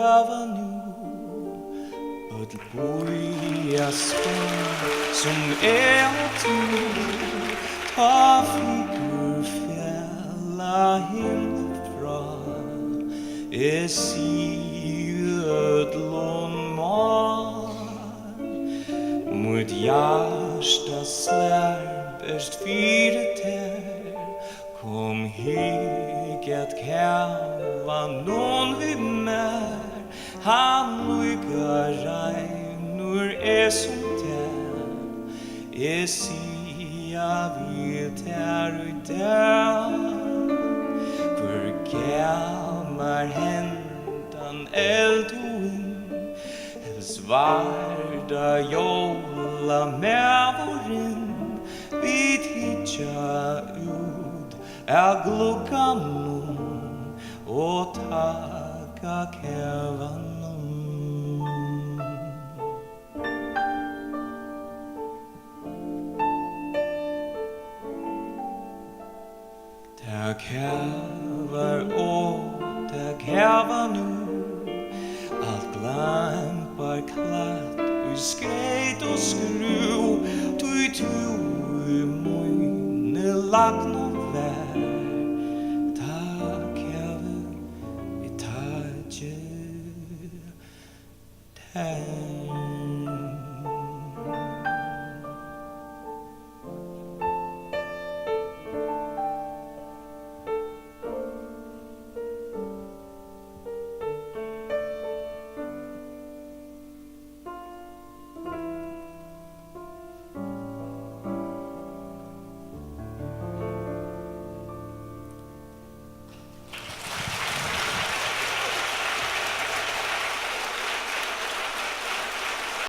kava nu öll boja som och tu ta flygur fjälla himmelfra ödlon mar mot hjärsta slär bäst fyra tär kom hit att kava någon vid mer han lukar regnur som tär sia vid tär ut där för gamar händan eld och vind svarda jolla med vårin vid hitja ut glukkan och taka kävan ta kävar och ta käva nu allt lampar klatt och skrejt och skruv tu i munne lagt